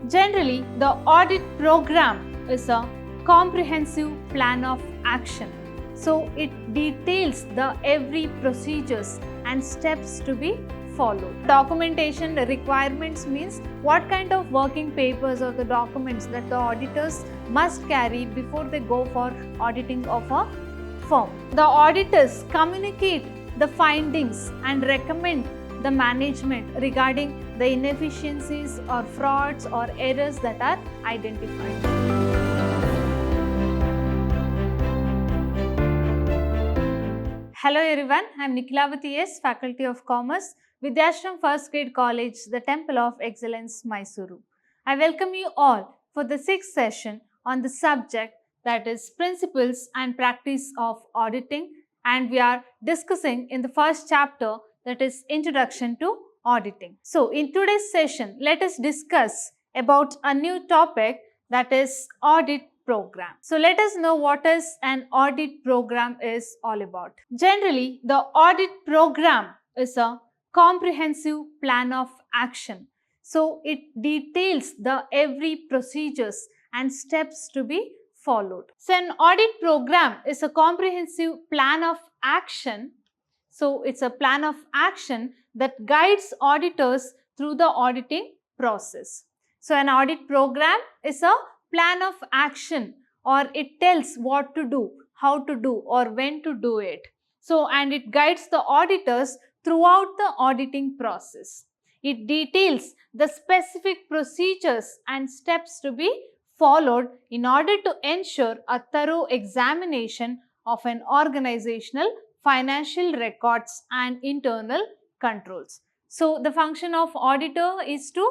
Generally, the audit program is a comprehensive plan of action. So it details the every procedures and steps to be followed. Documentation requirements means what kind of working papers or the documents that the auditors must carry before they go for auditing of a firm. The auditors communicate the findings and recommend the management regarding the inefficiencies or frauds or errors that are identified. Hello everyone, I am Nikhilavati S, Faculty of Commerce, Vidhyaashram First Grade College, the Temple of Excellence, MYSURU. I welcome you all for the 6th session on the subject that is Principles and Practice of Auditing, and we are discussing in the first chapter, that is Introduction to Auditing. So in today's session, let us discuss about a new topic, that is audit program. So let us know what is an audit program is all about. Generally, the audit program is a comprehensive plan of action. So it details the every procedures and steps to be followed. So an audit program is a comprehensive plan of action. So it's a plan of action that guides auditors through the auditing process. So an audit program is a plan of action, or it tells what to do, how to do, or when to do it. So, and it guides the auditors throughout the auditing process. It details the specific procedures and steps to be followed in order to ensure a thorough examination of an organizational financial records and internal controls. So, the function of auditor is to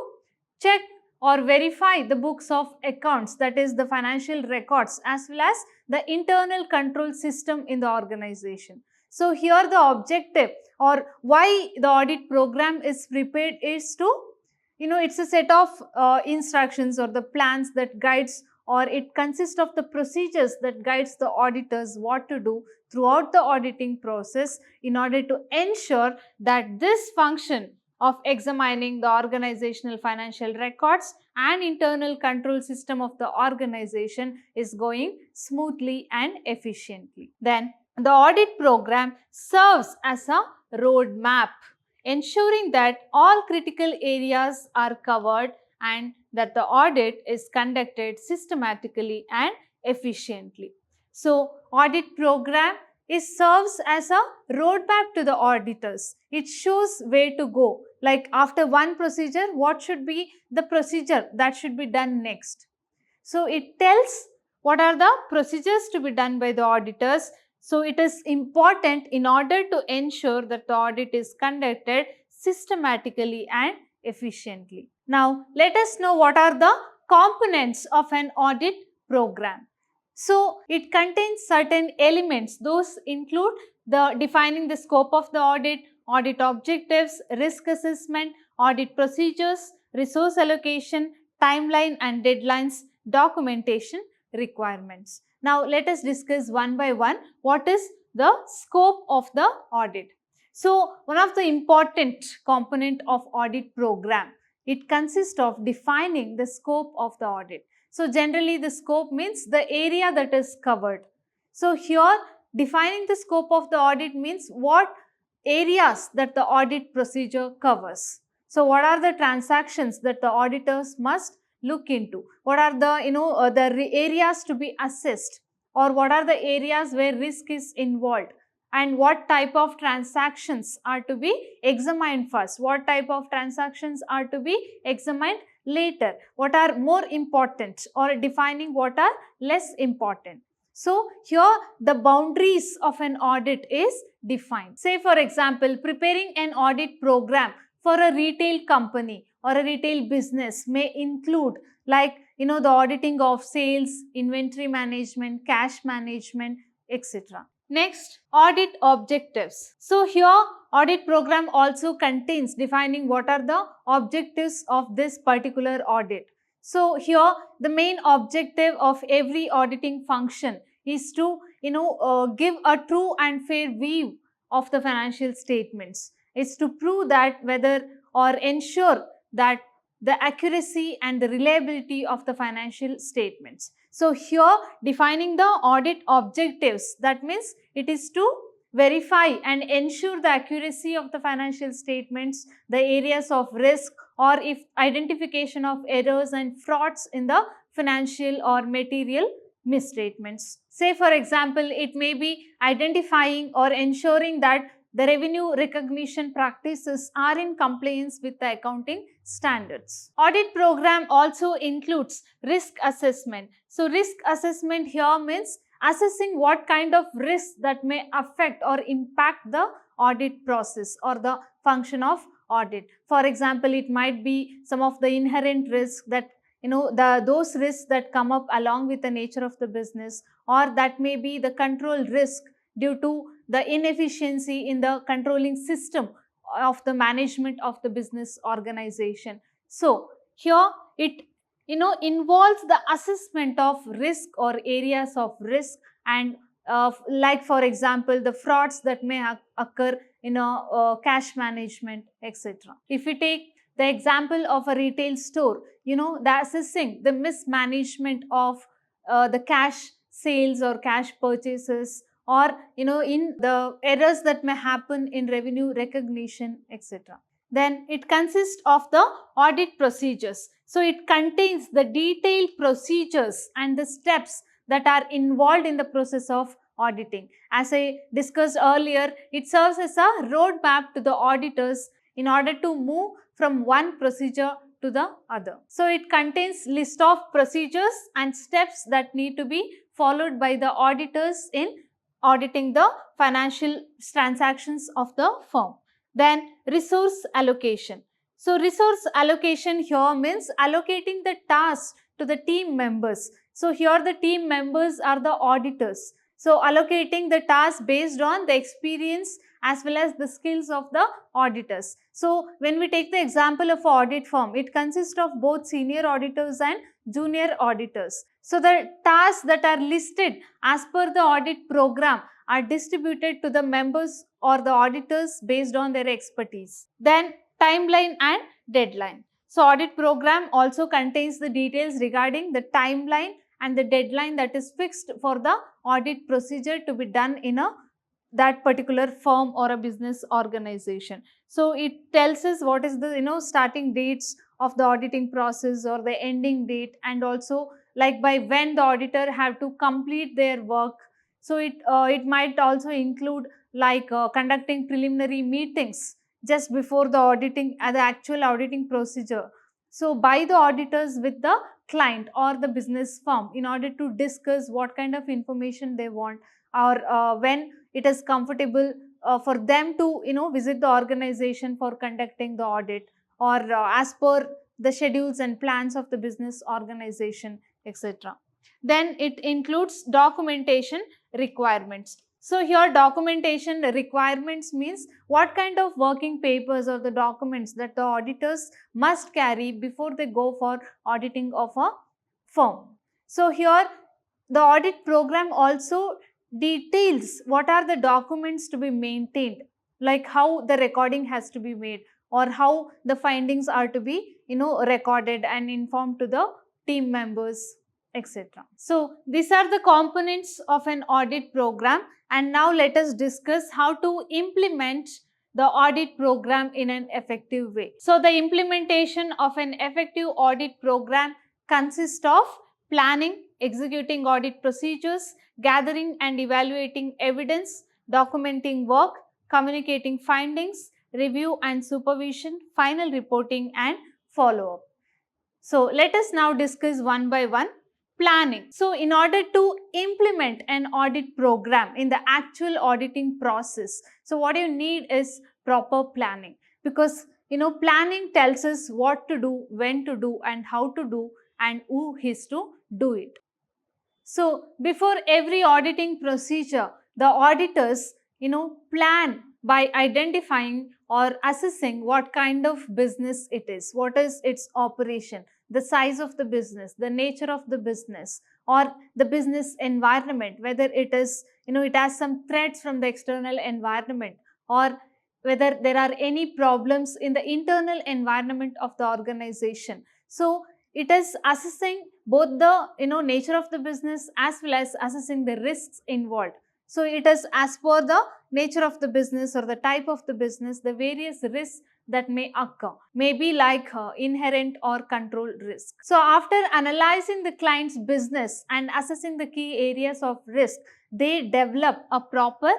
check or verify the books of accounts, that is the financial records, as well as the internal control system in the organization. So, here the objective or why the audit program is prepared is to, it's a set of instructions or the plans that guides, or it consists of the procedures that guides the auditors what to do throughout the auditing process in order to ensure that this function of examining the organizational financial records and internal control system of the organization is going smoothly and efficiently. Then the audit program serves as a roadmap, ensuring that all critical areas are covered and that the audit is conducted systematically and efficiently. So, audit program serves as a roadmap to the auditors. It shows where to go. Like after one procedure, what should be the procedure that should be done next. So, it tells what are the procedures to be done by the auditors. So, it is important in order to ensure that the audit is conducted systematically and efficiently. Now, let us know what are the components of an audit program. So, it contains certain elements. Those include the defining the scope of the audit, audit objectives, risk assessment, audit procedures, resource allocation, timeline and deadlines, documentation requirements. Now, let us discuss one by one what is the scope of the audit. So, one of the important component of audit program, it consists of defining the scope of the audit. So, generally the scope means the area that is covered. So, here defining the scope of the audit means what areas that the audit procedure covers. So, what are the transactions that the auditors must look into? What are the, the areas to be assessed, or what are the areas where risk is involved? And what type of transactions are to be examined first? What type of transactions are to be examined later? What are more important, or defining what are less important? So, here the boundaries of an audit is defined. Say for example, preparing an audit program for a retail company or a retail business may include like the auditing of sales, inventory management, cash management, etc. Next, audit objectives. So, here audit program also contains defining what are the objectives of this particular audit. So, here the main objective of every auditing function is to give a true and fair view of the financial statements. Is to prove that whether or ensure that the accuracy and the reliability of the financial statements. So here defining the audit objectives, that means it is to verify and ensure the accuracy of the financial statements, the areas of risk, or if identification of errors and frauds in the financial or material misstatements. Say for example, it may be identifying or ensuring that the revenue recognition practices are in compliance with the accounting standards. Audit program also includes risk assessment. So risk assessment here means assessing what kind of risks that may affect or impact the audit process or the function of audit. For example, it might be some of the inherent risks that those risks that come up along with the nature of the business, or that may be the control risk due to the inefficiency in the controlling system of the management of the business organization. So here it involves the assessment of risk or areas of risk, and like for example the frauds that may occur in cash management, etc. If we take the example of a retail store, the assessing the mismanagement of the cash sales or cash purchases, or in the errors that may happen in revenue recognition, etc. Then it consists of the audit procedures. So it contains the detailed procedures and the steps that are involved in the process of auditing. As I discussed earlier, it serves as a roadmap to the auditors in order to move from one procedure to the other. So it contains list of procedures and steps that need to be followed by the auditors in auditing the financial transactions of the firm. Then resource allocation. So resource allocation here means allocating the tasks to the team members. So here the team members are the auditors. So allocating the tasks based on the experience as well as the skills of the auditors. So when we take the example of audit firm, it consists of both senior auditors and junior auditors. So the tasks that are listed as per the audit program are distributed to the members or the auditors based on their expertise. Then timeline and deadline. So audit program also contains the details regarding the timeline and the deadline that is fixed for the audit procedure to be done in that particular firm or a business organization. So it tells us what is the starting dates of the auditing process or the ending date, and also like by when the auditor have to complete their work. So it might also include like conducting preliminary meetings just before the auditing the actual auditing procedure. So by the auditors with the client or the business firm in order to discuss what kind of information they want, or when it is comfortable for them to visit the organization for conducting the audit, or as per the schedules and plans of the business organization, etc. Then it includes documentation requirements. So here documentation requirements means what kind of working papers or the documents that the auditors must carry before they go for auditing of a firm. So here the audit program also details what are the documents to be maintained, like how the recording has to be made or how the findings are to be recorded and informed to the team members, etc. So these are the components of an audit program, and now let us discuss how to implement the audit program in an effective way. So the implementation of an effective audit program consists of planning, executing audit procedures, gathering and evaluating evidence, documenting work, communicating findings, review and supervision, final reporting and follow-up. So let us now discuss one by one. Planning. So in order to implement an audit program in the actual auditing process, so what you need is proper planning, because planning tells us what to do, when to do, and how to do, and who is to do it. So before every auditing procedure, the auditors plan by identifying or assessing what kind of business it is, what is its operation, the size of the business, the nature of the business, or the business environment, whether it is it has some threats from the external environment, or whether there are any problems in the internal environment of the organization. So it is assessing both the nature of the business as well as assessing the risks involved. So it is as per the nature of the business or the type of the business, the various risks that may occur, maybe like inherent or controlled risk. So after analyzing the client's business and assessing the key areas of risk, they develop a proper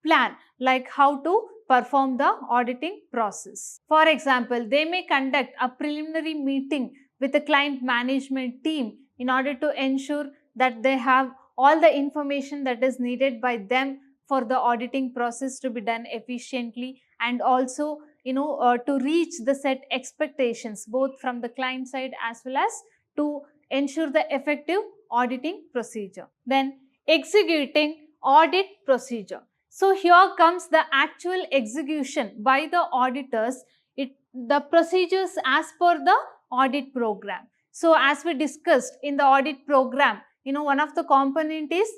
plan like how to perform the auditing process. For example, they may conduct a preliminary meeting with the client management team in order to ensure that they have all the information that is needed by them for the auditing process to be done efficiently, and also to reach the set expectations both from the client side as well as to ensure the effective auditing procedure. Then executing audit procedure. So here comes the actual execution by the auditors, the procedures as per the audit program. So as we discussed in the audit program, one of the component is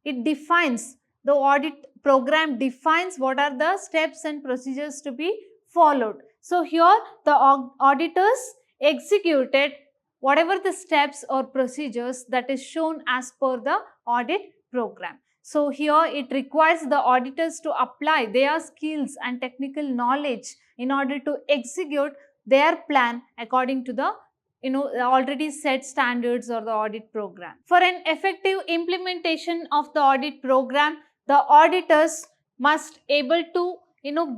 it defines, the audit program defines what are the steps and procedures to be followed. So here the auditors executed whatever the steps or procedures that is shown as per the audit program. So here it requires the auditors to apply their skills and technical knowledge in order to execute their plan according to the already set standards or the audit program. For an effective implementation of the audit program, the auditors must able to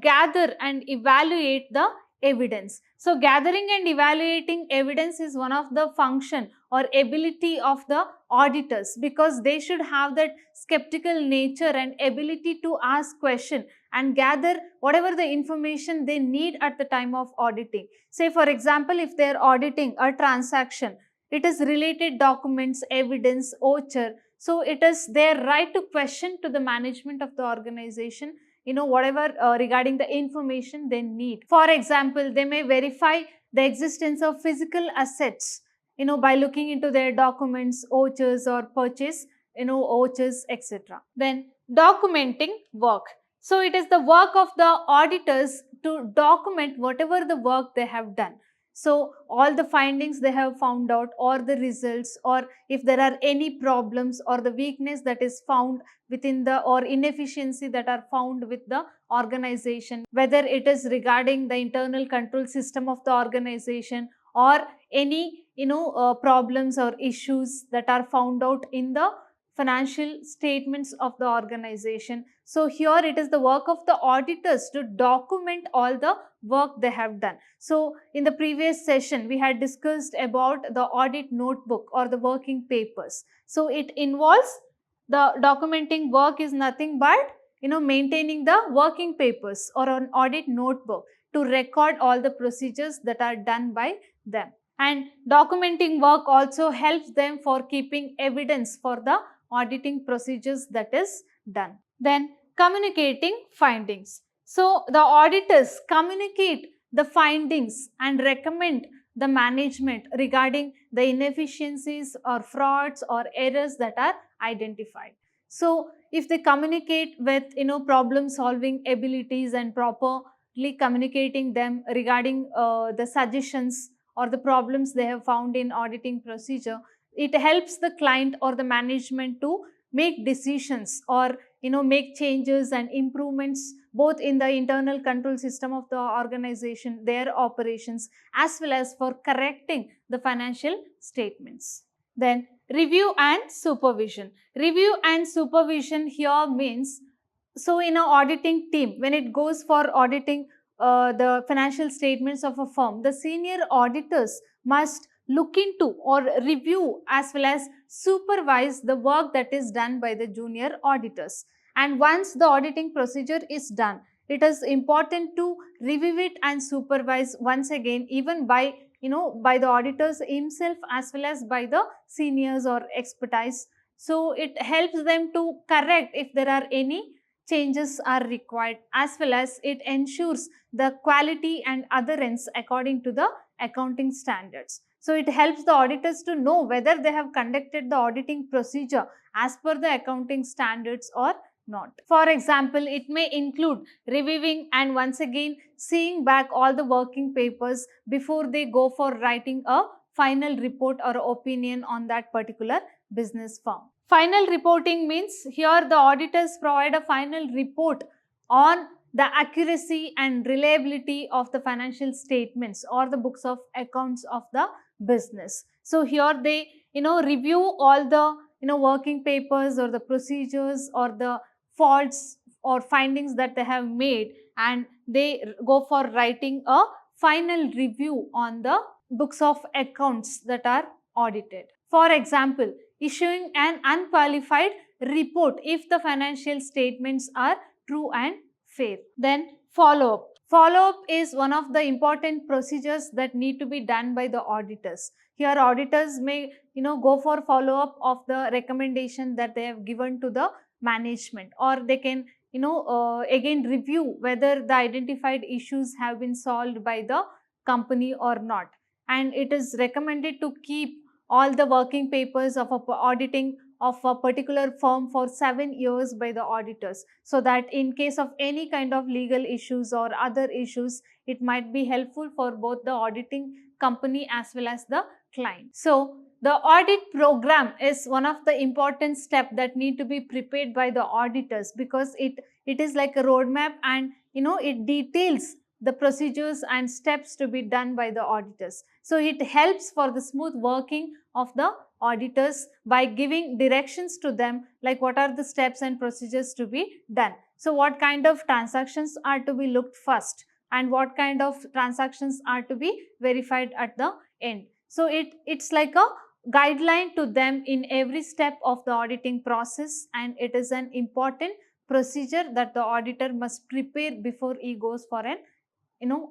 gather and evaluate the evidence. So gathering and evaluating evidence is one of the function or ability of the auditors, because they should have that skeptical nature and ability to ask question and gather whatever the information they need at the time of auditing. Say for example, if they are auditing a transaction, it is related documents, evidence, voucher. So it is their right to question to the management of the organization, whatever regarding the information they need. For example, they may verify the existence of physical assets, by looking into their documents, vouchers or purchase, vouchers, etc. Then documenting work. So it is the work of the auditors to document whatever the work they have done. So all the findings they have found out, or the results, or if there are any problems or the weakness that is found within the, or inefficiency that are found with the organization, whether it is regarding the internal control system of the organization or any problems or issues that are found out in the financial statements of the organization. So here it is the work of the auditors to document all the work they have done. So in the previous session we had discussed about the audit notebook or the working papers. So it involves, the documenting work is nothing but maintaining the working papers or an audit notebook to record all the procedures that are done by them. And documenting work also helps them for keeping evidence for the auditing procedures that is done. Then communicating findings. So the auditors communicate the findings and recommend the management regarding the inefficiencies or frauds or errors that are identified. So if they communicate with problem solving abilities and properly communicating them regarding the suggestions or the problems they have found in auditing procedure, it helps the client or the management to make decisions or make changes and improvements both in the internal control system of the organization, their operations, as well as for correcting the financial statements. Then review and supervision. Review and supervision here means, so in an auditing team, when it goes for auditing the financial statements of a firm, the senior auditors must look into or review as well as supervise the work that is done by the junior auditors. And once the auditing procedure is done, it is important to review it and supervise once again, even by by the auditors himself as well as by the seniors or expertise. So it helps them to correct if there are any changes are required, as well as it ensures the quality and adherence according to the accounting standards. So it helps the auditors to know whether they have conducted the auditing procedure as per the accounting standards or not. For example, it may include reviewing and once again seeing back all the working papers before they go for writing a final report or opinion on that particular business firm. Final reporting means here the auditors provide a final report on the accuracy and reliability of the financial statements or the books of accounts of the business. So here they review all the working papers or the procedures or the faults or findings that they have made, and they go for writing a final review on the books of accounts that are audited. For example, issuing an unqualified report if the financial statements are true and fair. Then follow-up. Follow-up is one of the important procedures that need to be done by the auditors. Here auditors may go for follow-up of the recommendation that they have given to the management, or they can again review whether the identified issues have been solved by the company or not. And it is recommended to keep all the working papers of auditing of a particular firm for 7 years by the auditors, so that in case of any kind of legal issues or other issues, it might be helpful for both the auditing company as well as the client. So the audit program is one of the important steps that need to be prepared by the auditors, because it is like a roadmap, and it details the procedures and steps to be done by the auditors. So it helps for the smooth working of the auditors by giving directions to them, like what are the steps and procedures to be done. So what kind of transactions are to be looked first, and what kind of transactions are to be verified at the end. So it's like a guideline to them in every step of the auditing process, and it is an important procedure that the auditor must prepare before he goes for an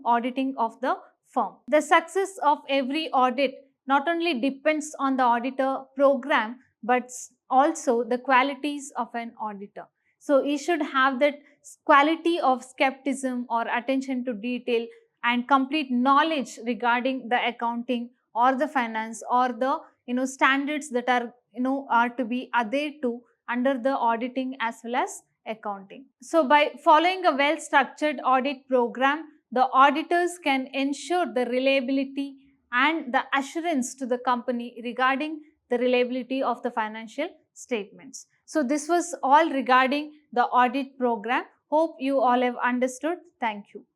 auditing of the firm. The success of every audit not only depends on the auditor program, but also the qualities of an auditor. So he should have that quality of skepticism or attention to detail and complete knowledge regarding the accounting or the finance or the standards that are to be adhered to under the auditing as well as accounting. So by following a well structured audit program, the auditors can ensure the reliability and the assurance to the company regarding the reliability of the financial statements. So this was all regarding the audit program. Hope you all have understood. Thank you.